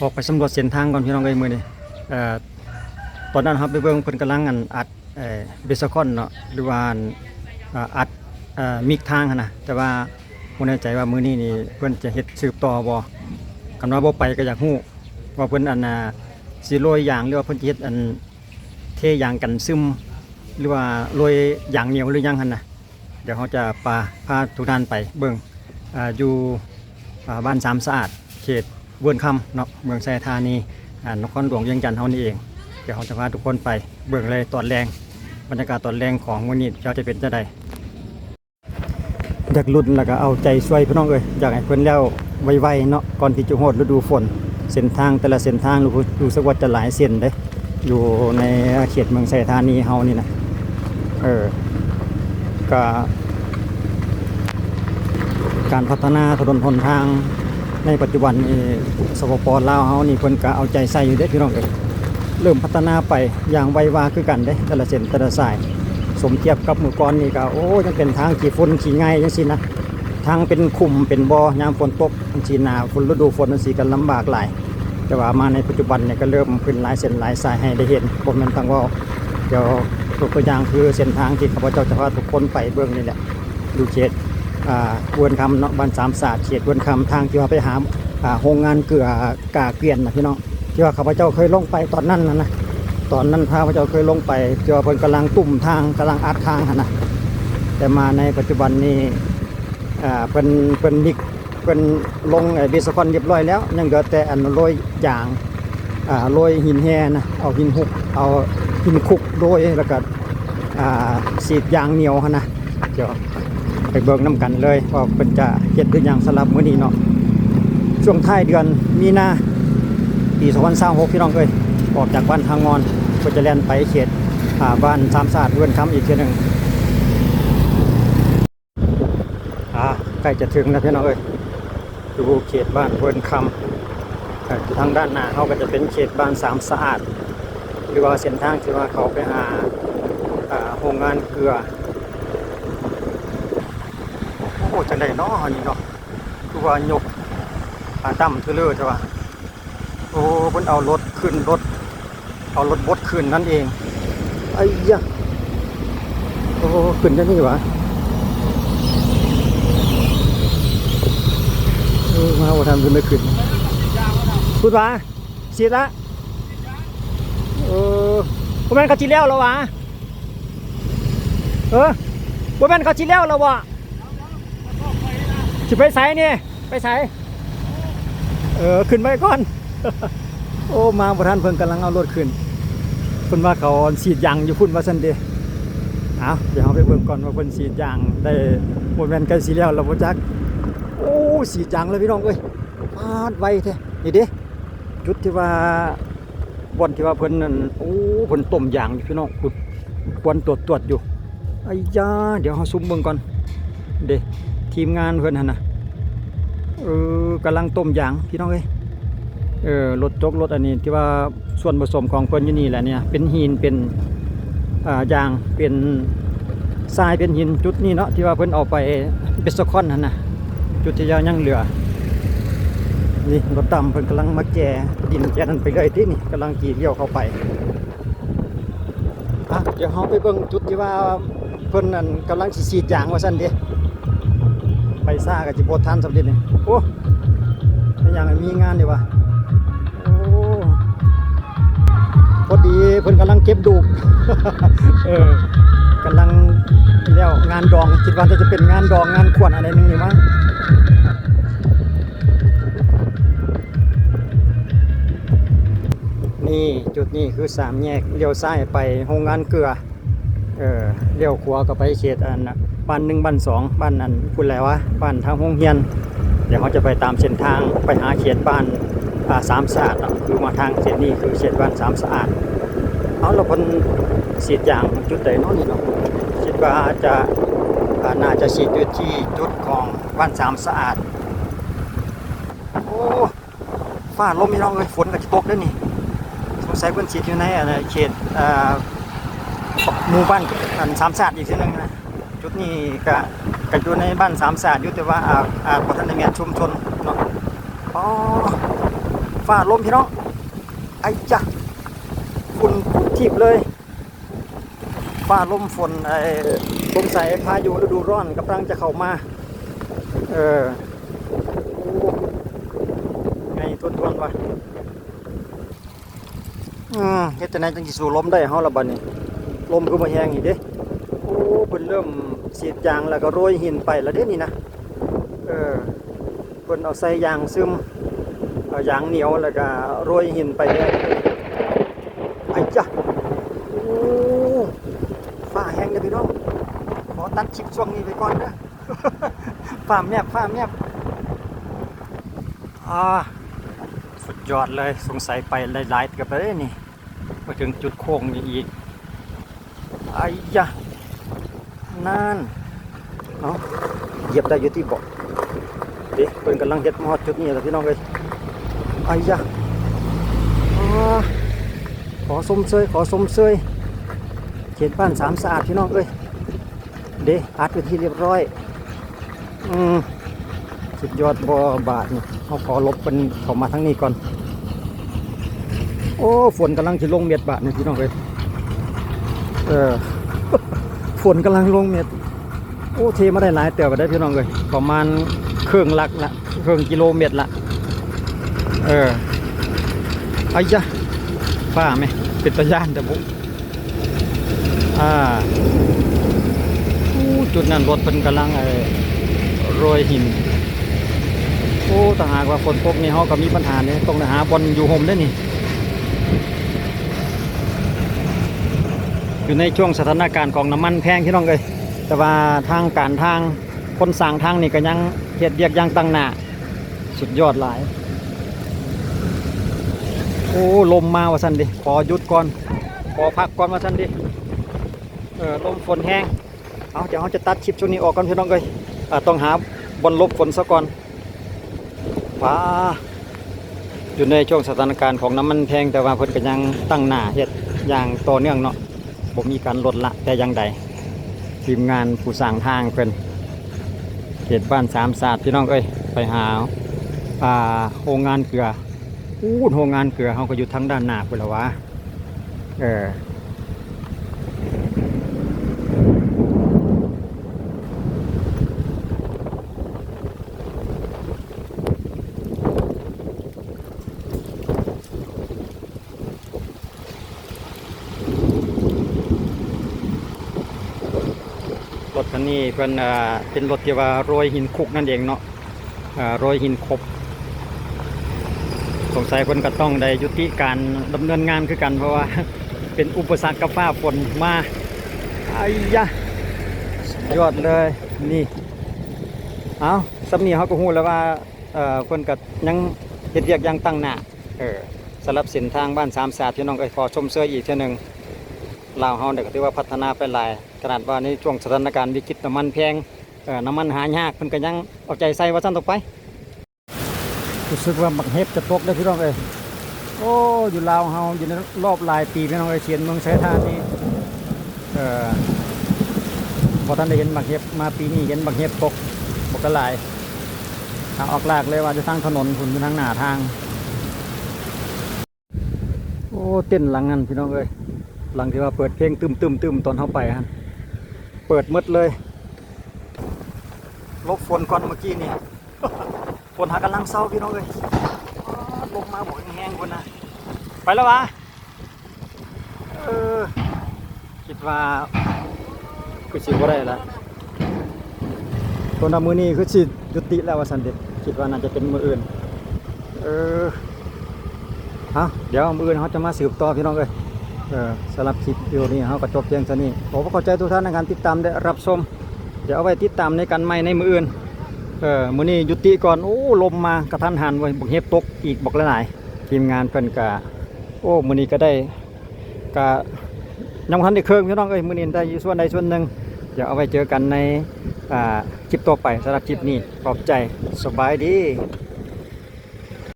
ออกไปสำรวจเส้นทางก่อนพี่น้องเอ้ยมื้อนี้เอ่อตอนนั้นครับไปเบิ่งเพิ่นกำลังอัดเบสคอนเนาะหรือว่าอัดมิกทางหั่นน่ะแต่ว่าบ่แน่ใจว่ามื้อนี้นี่เพิ่นจะเฮ็ดสืบต่อบ่คันว่าบ่ไปก็อยากฮู้ว่าเพิ่นสิโรยยางหรือว่าเพิ่นสิเฮ็ดเทยางกันซึมหรือว่าโรยยางเหนียวหรือยังหั่นน่ะเดี๋ยวเขาจะพาทุกท่านไปเบิ่งอยู่บ้านสามสะอาดเขตเวิร์นคำเนาะเมืองไซธานีนครหลวงเวียงจันทร์เฮานี่เองเดี๋ยวเราจะพาทุกคนไปเบิ่งเลยตอนแรงบรรยากาศตอนแรงของวันนี้จะเป็นจะใดอยากลุ้นแล้วก็เอาใจช่วยพี่น้องเอ้ยอยากให้เพิ่นแล้วไวๆเนาะก่อนที่จะฮอดฤดูฝนเส้นทางแต่ละเส้นทางรู้สึกว่าจะหลายเส้นเด้อยู่ในเขตเมืองไซธานีเฮานี่นะก็การพัฒนาถนนหนทางในปัจจุบันนี้สปป.ลาวเฮานี่เพิ่นก็เอาใจใส่อยู่เด้พี่น้องเอ้ยเริ่มพัฒนาไปอย่างไววาคือกันเด้แต่ละเส้นแต่ละสายสมเทียบกับเมื่อก่อนนี่ก็โอ้ยังเป็นทางขี้ฝุ่นขี้ไงจังซี่นะทางเป็นขุ่มเป็นบ่อยามฝนตกจังซี่หน้าฝนฤดูฝนจังซี่ก็ลำบากหลายแต่ว่ามาในปัจจุบันเนี่ยก็เริ่มขึ้นหลายเส้นหลายสายให้ได้เห็นบ่แม่นทางว่าเดี๋ยวตัวอย่างคือเส้นทางที่ข้าพเจ้าจะพาทุกคนไปเบื้องนี่แหละดูเขตเวิร์นคำเนาะบ้านสามศาสตร์เขตเวิร์นคำทางที่ว่าไปหาโรงงานเกลือกาเกวียนนะพี่น้องที่ว่าข้าพเจ้าเคยลงไปตอนนั้นนะตอนนั้นข้าพเจ้าเคยลงไปที่ว่าเพิ่นกำลังตุ่มทางกำลังอัดทางนะแต่มาในปัจจุบันนี้เพิ่นลงเบสคอนเรียบร้อยแล้วยังเหลือแต่โรยยางโรยหินแห่นะเอาหินหุกเอาหินคุกโรยแล้วก็สีดยางเหนียวนะเดี๋ยวไปเบิ่งน้ำกันเลยว่าเป็นจะเฮ็ดด้วยอย่างสลับมื้อนี้เนาะช่วงท้ายเดือนมีนาปี2026พี่น้องเอ้ยออกจากบ้านทางงอนก็จะแล่นไปเขตบ้านสามศาสตร์เวิร์นคำอีกเทีนึงใกล้จะถึงแล้วพี่น้องเอ้ยดูเขตบ้านเวิร์นคำทางด้านหน้าเขาก็จะเป็นเขตบ้านสามสะอาดหรือว่าเส้นทางที่ว่าเขาไปหาโรงงานเกลือโอ้จังได๋เนาะอันนี้เนาะคือว่ายกดำเทเลอร์ใช่ป่ะโอ้เพิ่นเอารถขึ้นรถเอารถบดขึ้นนั่นเองไอ้ยะโอ้ขึ้นได้นี่หวะมาว่าทำขึ้นได้ขึ้นพูดว่าเสียละบ่แม่นเขาสิแล้วแล้ววะบ่แม่นเขาสิแล้วแล้ววะสิไปไสนี่ไปไสขึ้นไปก่อนโอ้มาบ่ทันเพิ่นกำลังเอารถขึ้นเพิ่นว่าเขาฉีดยางอยู่พุ่นว่าซั่นเด้เดี๋ยวเฮาไปเบิ่งก่อนว่าเพิ่นฉีดยางได้บ่แม่นใกล้สิแล้วแล้วบ่จักโอ้ฉีดยางเลยพี่น้องเอ้ยมาดไวแท้นี่เด้จุดที่ว่าบ่อนที่ว่าเพิ่นนั่นโอ้เพิ่นต้มยางอยู่พี่น้องควรตรวจอยู่ไอ้ยาเดี๋ยวเฮาซุมเบิ่งก่อนเด้ทีมงานเพิ่นหั่นน่ะกำลังต้มยางพี่น้องเอ้ยรถจกรถอันนี้ที่ว่าส่วนผสมของเพิ่นอยู่นี่แหละเนี่ยเป็นหินเป็นยางเป็นทรายเป็นหินจุดนี้เนาะที่ว่าเพิ่นเอาไปเบสคอนนั่นน่ะจุดที่ยังเหลือนี่รถดำเพิ่นกำลังมาแก่ดินแก่นั่นไปเลยที่นี่กำลังขี่เลี้ยวเข้าไปเดี๋ยวเฮาไปเบิ่งจุดที่ว่าเพิ่นนั่นกำลังสิฉีดยางว่าซั่นเด้ไปซ่ากับจิบทันสำเร็จนี่โอ้ไม่อย่างมีงานดีวะโอ้พอดีเพิ่นกำลังเก็บดูก กำลังเลี้ยวงานดองคิดว่าจะเป็นงานดองงานขวัญอะไรนึงนี่มั้งนี่จุดนี้คือ3แยกเลี้ยวซ้ายไปโรงงานเกลือเลี้ยวขวาก็ไปเขตบ้าน1บ้าน2บ้านนั้นพูดแล้ววะบ้านทางโรงเรียนเดี๋ยวเขาจะไปตามเส้นทางไปหาเขตบ้านสามสะอาดคือมาทางเส้นนี้คือเขตบ้านสามสะอาดเราคนฉีดยางจุดใดน้อยนี่เนาะคิดว่าจะน่าจะฉีดอยู่ที่จุดของบ้านสามสะอาดโอ้ฟ้าลมพี่น้องเลยฝนก็จะตกแล้วนี่สงสัยเพิ่นฉีดอยู่ในเขตหมู่บ้านสามสะอาดอีกทีนึงนะจุดนี้ก็อยู่ในบ้านสามสะอาดอยู่แต่ว่าบ่ทันได้แม่นชุมชนเนาะ ฟ้าลมพี่น้องไอ้จ้ะฝุ่นทิพย์เลยฟ้าลมฝนสงสัยพายุฤดูร้อนกำลังจะเข้ามาไงทวนๆวะเฮ็ดจังได๋จังสิสู้ลมได้เฮาล่ะบัดนี้ลมคือบ่แฮงอีกเด้โอ้เพิ่นเริ่มฉีดยางแล้วก็โรยหินไปแล้วเด้นี่นะเพิ่นเอาใส่ยางซึมเอายางเหนียวแล้วก็โรยหินไปเด้ไอ้จ้ะโอ้ฟ้าแห้งเด้อพี่น้องขอตัดคลิปช่วงนี้ไปก่อนเด้อ ฟ้าแมบสุดยอดเลยสงสัยไปหลายๆกับไปเลยนี่มาถึงจุดโค้งนี่อีกไอ้ยะนั่นเหยียบได้อยู่ที่เบาะเด็กเพิ่นกำลังเฮ็ดมาฮอดจุดนี้แล้วพี่น้องเอ้ยไอ้ยะขอสมเสยเขตบ้านสามสะอาดพี่น้องเอ้ยเด็กอัดไปที่เรียบร้อยสุดยอดบ่บาทนี่เขาขอลบเป็นเข้ามาทั้งนี้ก่อนโอ้ฝนกำลังจะลงเม็ดบาทนี่พี่น้องเลยฝนกำลังลงเม็ดโอ้เทมาได้หลายเติบได้พี่น้องเลยประมาณครึ่งลักละครึ่งกิโลเมตรละไอ้จ้ะฟ้าไหมเป็นตะย่านแต่บุจุดนั้นรถเป็นกำลังโรยหินโอ้ถ้าหากว่าฝนตกนี่เขาก็มีปัญหาเนี่ยต้องหาบอลอยู่โฮมได้นี่อยู่ในช่วงสถานการณ์ของน้ำมันแพงพี่น้องเลยแต่ว่าทางการทางคนสั่งทางนี่ก็ยังเฮ็ดเรียกยังตั้งหน้าสุดยอดหลายโอ้ลมมาว่าซั่นดิขอหยุดก่อนขอพักก่อนว่าซั่นดิลมฝนแห้งเดี๋ยวเขาจะตัดคลิปช่วงนี้ออกก่อนพี่น้องเลยต้องหาบอลลบฝนซะก่อนอยู่ในช่วงสถานการณ์ของน้ำมันแพงแต่ว่าเพิ่นก็ยังตั้งหน้าเฮ็ดอย่างต่อเนื่องเนาะบ่มีการลดละแต่อย่างใดทีมงานผู้สร้างทางเพิ่นเขตบ้านสามศาสตร์พี่น้องเอ้ยไปหาโรงงานเกลือโรงงานเกลือเขาก็อยู่ทางด้านหน้าพุ่นละวะรถคันนี้เป็นรถที่ว่าโรยหินคุกนั่นเองเนาะโรยหินคบสงสัยคนก็ต้องได้ยุติการดำเนินงานคือกันเพราะว่าเป็นอุปสรรคกับฟ้าฝนมาไอ้ยะยอดเลยนี่สำเนียงเขาก็หูแล้วว่าคนก็ยังเฮ็ดเรียกยังตั้งหน้าสำหรับเส้นทางบ้านสามศาสตร์พี่น้องขอชมเสื้ออีกเท่านึงลาวเฮาเนี่ยก็ถือว่าพัฒนาไปหลายขนาดว่าในช่วงสถานการณ์วิกฤตน้ำมันแพงน้ำมันหายากเพิ่นก็ยังเอาใจใส่ว่าซั่นต่อไปรู้สึกว่าบักเห็บจะตกได้พี่น้องโอ้อยู่ลาวเฮาอยู่ในรอบหลายปีพี่น้องเชียนเมืองไชยธานีพอท่านได้เห็นบักเห็บมาปีนี้เห็นบักเห็บตกบกหลายทางออกลากเลยว่าจะสร้างถนนฝุ่นทางหน้าทางโอ้เต้นหลังนั้นพี่น้องหลังที่ว่าเปิดเพลงตึมตอนเข้าไปฮะเปิดมืดเลยลบฝนก่อนเมื่อกี้นี่ ฝนหากำลังเศร้าพี่น้องลงมาบอกแห้งคนนะไปแล้ววะคิดว่าคือสิบ่ได้ละตัวมือนี้คือสิยุติแล้วว่าสันเด็ดคิดว่าน่าจะเป็นมืออื่นเดี๋ยวมืออื่นเขาจะมาสืบต่อพี่น้องสำหรับคลิปวิดีโอนี้เขาก็จบเพียงเท่านี้ขอขอบใจทุกท่านในการติดตามได้รับชมเดี๋ยวเอาไว้ติดตามในการใหม่ในมืออื่นมื้อนี้ยุติก่อนโอ้ลมมากระทันหันไว้บักเห็บตกอีกบอกหลายๆทีมงานเพิ่นก็มื้อนี้ก็ได้ก็ยังทันได้เครื่องพี่น้องมื้อนี้ได้ส่วนใดส่วนหนึ่งเดี๋ยวเอาไว้เจอกันในคลิปต่อไปสำหรับคลิปนี้ขอบใจสบายดี